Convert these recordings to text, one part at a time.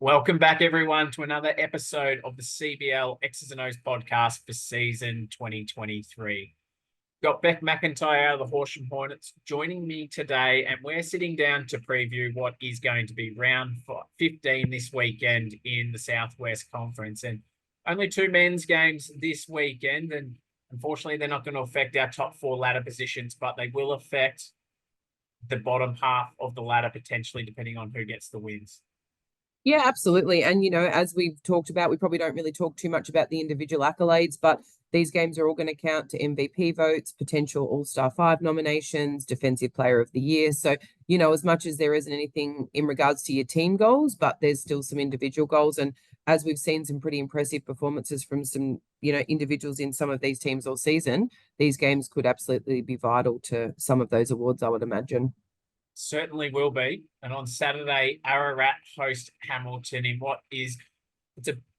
Welcome back, everyone, to another episode of the CBL X's and O's podcast for season 2023. Got Beck McIntyre out of the Horsham Hornets joining me today, and we're sitting down to preview what is going to be round 15 this weekend in the Southwest Conference. And only two men's games this weekend, and unfortunately, they're not going to affect our top four ladder positions, but they will affect the bottom half of the ladder potentially, depending on who gets the wins. Yeah, absolutely. And, as we've talked about, we probably don't really talk too much about the individual accolades, but these games are all going to count to MVP votes, potential All-Star 5 nominations, Defensive Player of the Year. So, as much as there isn't anything in regards to your team goals, but there's still some individual goals. And as we've seen some pretty impressive performances from some, individuals in some of these teams all season, these games could absolutely be vital to some of those awards, I would imagine. Certainly will be. And on Saturday, Ararat host Hamilton in what is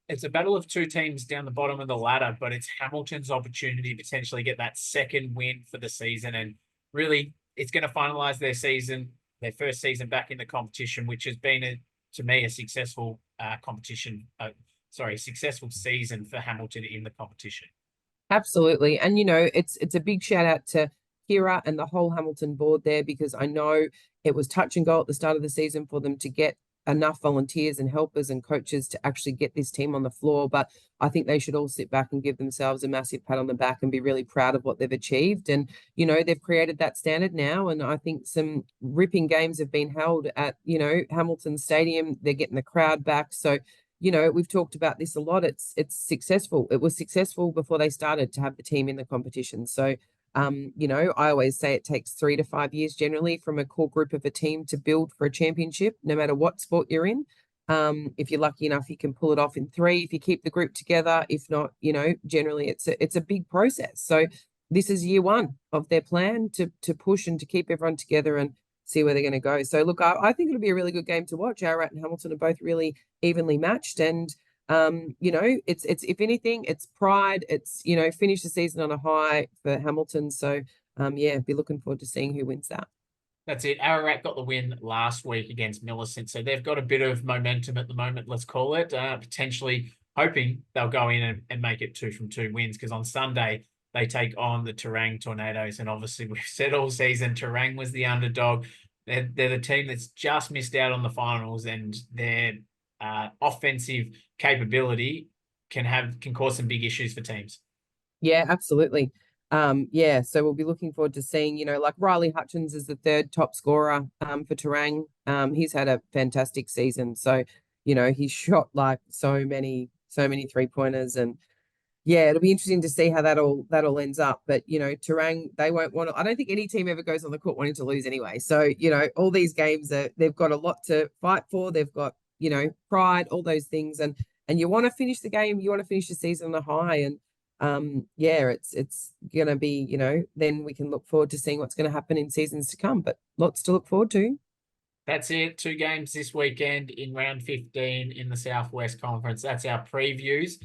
it's a battle of two teams down the bottom of the ladder, but it's Hamilton's opportunity to potentially get that second win for the season. And really, it's going to finalize their first season back in the competition, which has been, to me, a successful successful season for Hamilton in the competition. Absolutely. And it's a big shout out to Kira and the whole Hamilton board there, because I know it was touch and go at the start of the season for them to get enough volunteers and helpers and coaches to actually get this team on the floor. But I think they should all sit back and give themselves a massive pat on the back and be really proud of what they've achieved. And, they've created that standard now. And I think some ripping games have been held at, Hamilton Stadium. They're getting the crowd back. So, we've talked about this a lot. It's successful. It was successful before they started to have the team in the competition. So, I always say it takes 3 to 5 years generally from a core group of a team to build for a championship, no matter what sport you're in. If you're lucky enough, you can pull it off in 3 if you keep the group together. If not, generally it's a big process. So this is year 1 of their plan to push and to keep everyone together and see where they're going to go. So look, I think it'll be a really good game to watch. Ararat and Hamilton are both really evenly matched, and it's if anything, it's pride. It's finish the season on a high for Hamilton. So be looking forward to seeing who wins that. That's it. Ararat got the win last week against Millicent, so they've got a bit of momentum at the moment, let's call it. Potentially hoping they'll go in and make it 2 from 2 wins, because on Sunday they take on the Terang Tornadoes, and obviously we've said all season Terang was the underdog. They're the team that's just missed out on the finals, and their offensive capability can cause some big issues for teams. Yeah, absolutely. So we'll be looking forward to seeing, like Riley Hutchins is the 3rd top scorer for Terang. He's had a fantastic season. So, he's shot like so many 3-pointers, and yeah, it'll be interesting to see how that all ends up. But Terang, they won't want to. I don't think any team ever goes on the court wanting to lose anyway. So all these games they've got a lot to fight for. They've got pride, all those things, and you want to finish the game. You want to finish the season on a high, and it's gonna be then we can look forward to seeing what's going to happen in seasons to come. But lots to look forward to. That's it. 2 games this weekend in round 15 in the Southwest Conference. That's our previews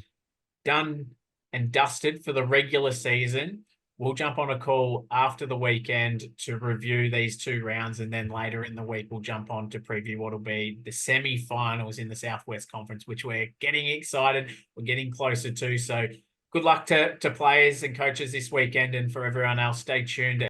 done and dusted for the regular season. We'll jump on a call after the weekend to review these 2 rounds, and then later in the week we'll jump on to preview what will be the semi-finals in the Southwest Conference, which we're getting excited. We're getting closer to. So good luck to players and coaches this weekend, and for everyone else, stay tuned.